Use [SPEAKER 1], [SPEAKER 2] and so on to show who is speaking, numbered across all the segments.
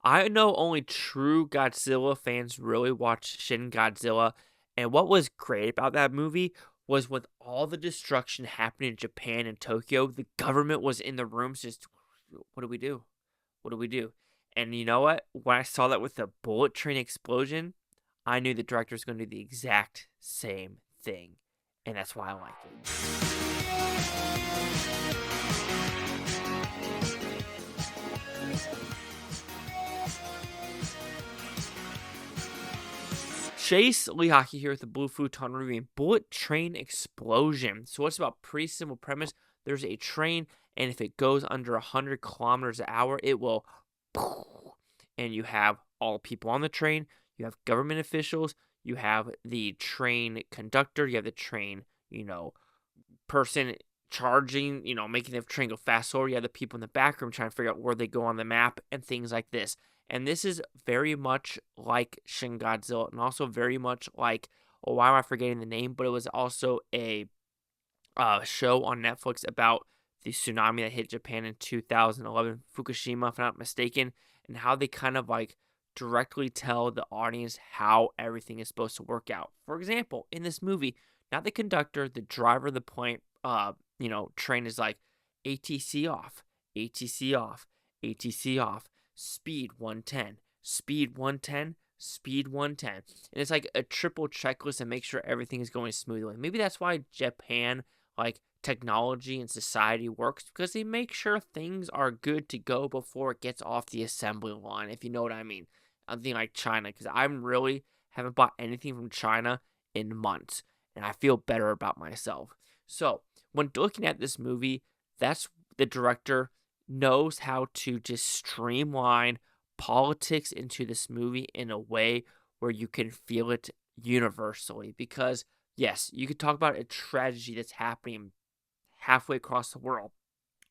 [SPEAKER 1] I know only true Godzilla fans really watch Shin Godzilla, and what was great about that movie was with all the destruction happening in Japan and Tokyo, the government was in the rooms just, what do we do? What do we do? And you know what? When I saw that with the bullet train explosion, I knew the director was going to do the exact same thing, and that's why I liked it. Chase Lehocky here with the Blue Futon reviewing Bullet Train Explosion. So it's about pretty simple premise. There's a train, and if it goes under 100 kilometers an hour, it will, and you have all people on the train. You have government officials. You have the train conductor. You have the train, person charging, making the train go fast forward. You have the people in the back room trying to figure out where they go on the map and things like this. And this is very much like Shin Godzilla, and also very much like, why am I forgetting the name? But it was also a show on Netflix about the tsunami that hit Japan in 2011, Fukushima, if I'm not mistaken, and how they kind of like directly tell the audience how everything is supposed to work out. For example, in this movie, not the conductor, the driver of the plane, train is like ATC off, ATC off, ATC off. Speed 110, speed 110, speed 110. And it's like a triple checklist and make sure everything is going smoothly. Maybe that's why Japan, like technology and society works, because they make sure things are good to go before it gets off the assembly line, if you know what I mean. I'm thinking like China, because I really haven't bought anything from China in months, and I feel better about myself. So when looking at this movie, that's the director knows how to just streamline politics into this movie in a way where you can feel it universally. Because, yes, you could talk about a tragedy that's happening halfway across the world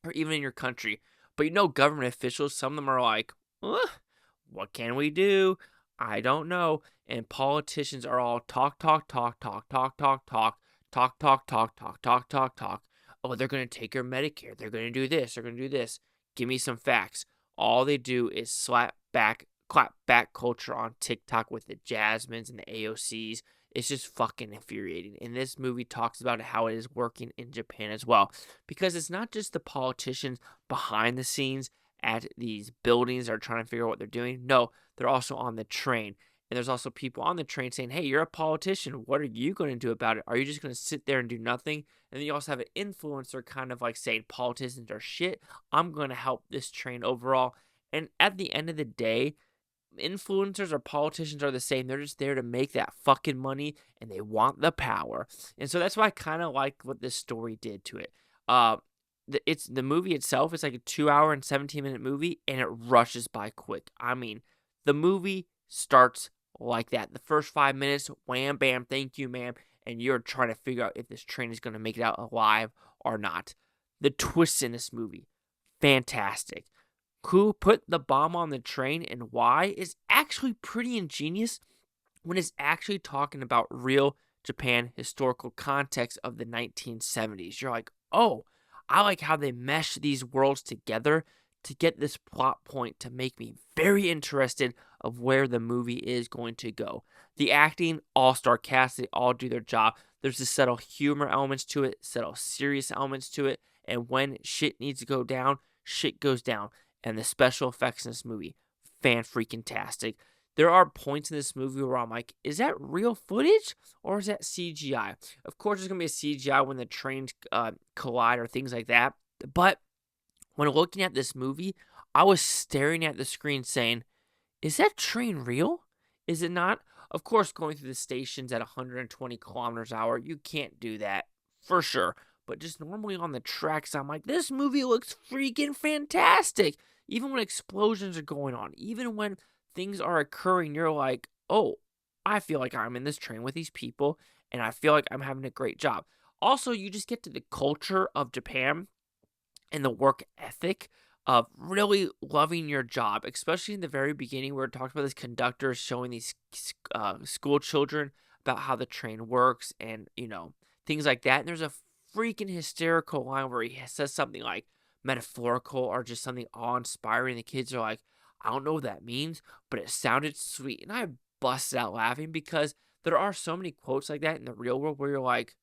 [SPEAKER 1] or even in your country. But government officials, some of them are like, what can we do? I don't know. And politicians are all talk, talk, talk, talk, talk, talk, talk, talk, talk, talk, talk, talk, talk, talk. Oh, they're going to take your Medicare. They're going to do this. They're going to do this. Give me some facts. All they do is clap back culture on TikTok with the Jasmines and the AOCs. It's just fucking infuriating. And this movie talks about how it is working in Japan as well. Because it's not just the politicians behind the scenes at these buildings that are trying to figure out what they're doing. No, they're also on the train. And there's also people on the train saying, hey, you're a politician. What are you going to do about it? Are you just going to sit there and do nothing? And then you also have an influencer kind of like saying politicians are shit. I'm going to help this train overall. And at the end of the day, influencers or politicians are the same. They're just there to make that fucking money, and they want the power. And so that's why I kind of like what this story did to it. The movie itself is like a 2 hour and 17-minute movie, and it rushes by quick. I mean, the movie starts like that. The first 5 minutes, wham, bam, thank you, ma'am, and you're trying to figure out if this train is going to make it out alive or not. The twists in this movie, fantastic. Who put the bomb on the train and why is actually pretty ingenious when it's actually talking about real Japan historical context of the 1970s. You're like, oh, I like how they mesh these worlds together to get this plot point to make me very interested of where the movie is going to go. The acting, all-star cast, they all do their job. There's the subtle humor elements to it, subtle serious elements to it, and when shit needs to go down, shit goes down. And the special effects in this movie, fan-freaking-tastic. There are points in this movie where I'm like, is that real footage or is that CGI? Of course, there's going to be a CGI when the trains collide or things like that. But when looking at this movie, I was staring at the screen saying, is that train real? Is it not? Of course, going through the stations at 120 kilometers an hour, you can't do that for sure. But just normally on the tracks, I'm like, this movie looks freaking fantastic. Even when explosions are going on, even when things are occurring, you're like, oh, I feel like I'm in this train with these people, and I feel like I'm having a great job. Also, you just get to the culture of Japan and the work ethic of really loving your job, especially in the very beginning where it talks about this conductor showing these school children about how the train works and, things like that. And there's a freaking hysterical line where he says something like metaphorical or just something awe-inspiring. The kids are like, I don't know what that means, but it sounded sweet. And I busted out laughing because there are so many quotes like that in the real world where you're like,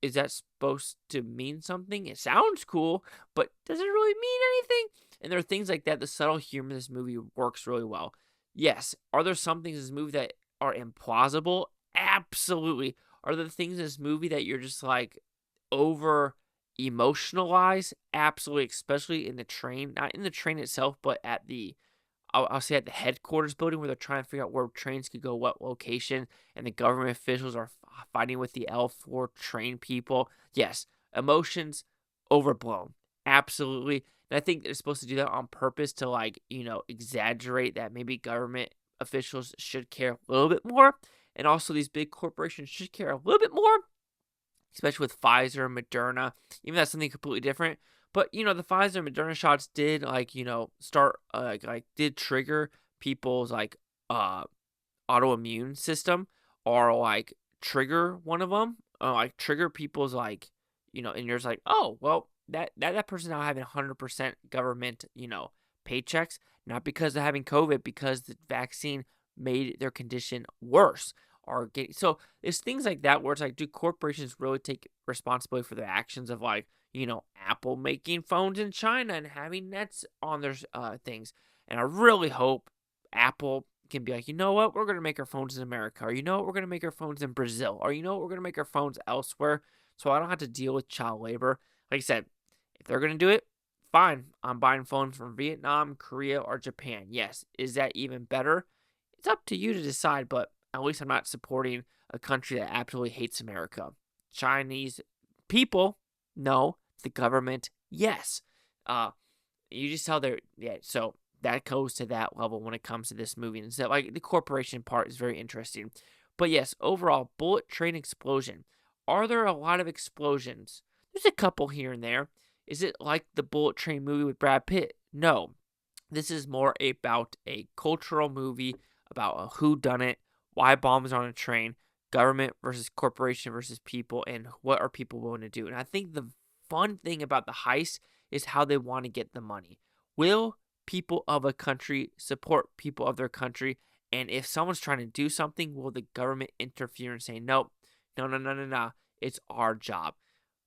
[SPEAKER 1] Is that supposed to mean something? It sounds cool, but does it really mean anything? And there are things like that. The subtle humor in this movie works really well. Yes. Are there some things in this movie that are implausible? Absolutely. Are there things in this movie that you're just like over emotionalized? Absolutely. Especially in the train, not in the train itself, but at the I'll say at the headquarters building where they're trying to figure out where trains could go, what location, and the government officials are fighting with the L4 train people. Yes, emotions overblown. Absolutely. And I think they're supposed to do that on purpose to, like, exaggerate that maybe government officials should care a little bit more. And also these big corporations should care a little bit more, especially with Pfizer and Moderna. Even that's something completely different. But, the Pfizer and Moderna shots did, start, did trigger people's, autoimmune system, or, trigger one of them, trigger people's, and you're just like, oh, well, that person now having 100% government, paychecks, not because of having COVID, because the vaccine made their condition worse. So it's things like that where it's like, do corporations really take responsibility for their actions of Apple making phones in China and having nets on their things? And I really hope Apple can be like, you know what, we're going to make our phones in America, or you know what, we're going to make our phones in Brazil, or you know what, we're going to make our phones elsewhere, so I don't have to deal with child labor. Like I said, if they're going to do it, fine. I'm buying phones from Vietnam, Korea, or Japan. Yes, is that even better? It's up to you to decide, but at least I'm not supporting a country that absolutely hates America. Chinese people, no. The government, yes. You just tell so that goes to that level when it comes to this movie. And so, the corporation part is very interesting. But yes, overall, bullet train explosion. Are there a lot of explosions? There's a couple here and there. Is it like the Bullet Train movie with Brad Pitt? No. This is more about a cultural movie about a whodunit, why bombs are on a train, government versus corporation versus people, and what are people willing to do. And I think the fun thing about the heist is how they want to get the money. Will people of a country support people of their country? And if someone's trying to do something, will the government interfere and say, nope, no, it's our job?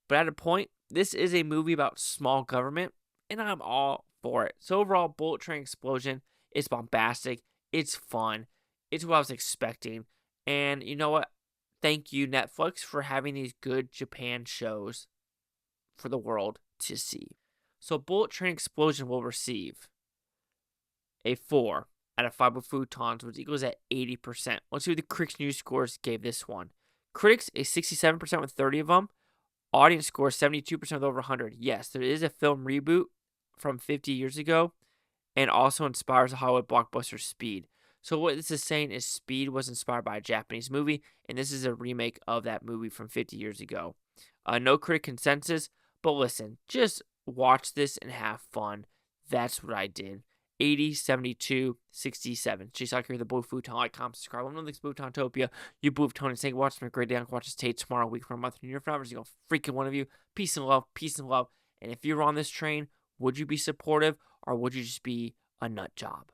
[SPEAKER 1] But at a point, this is a movie about small government, and I'm all for it. So overall, Bullet Train Explosion, it's bombastic, it's fun, it's what I was expecting. And you know what? Thank you, Netflix, for having these good Japan shows for the world to see. So Bullet Train Explosion will receive a 4 out of 5 with Futons, which equals at 80%. Let's see what the Critics News scores gave this one. Critics, a 67% with 30 of them. Audience score, 72% with over 100. Yes, there is a film reboot from 50 years ago, and also inspires the Hollywood blockbuster Speed. So what this is saying is Speed was inspired by a Japanese movie, and this is a remake of that movie from 50 years ago. No critic consensus, but listen, just watch this and have fun. That's what I did. 80, 72, 67. Chase out here, the Blue Futon. Like, comment, subscribe. I'm on this Butantopia. You Blue Futon, and say, watch my great day. I'll watch this tape tomorrow, week from a month. And you're forever. You go freaking one of you. Peace and love. Peace and love. And if you're on this train, would you be supportive, or would you just be a nut job?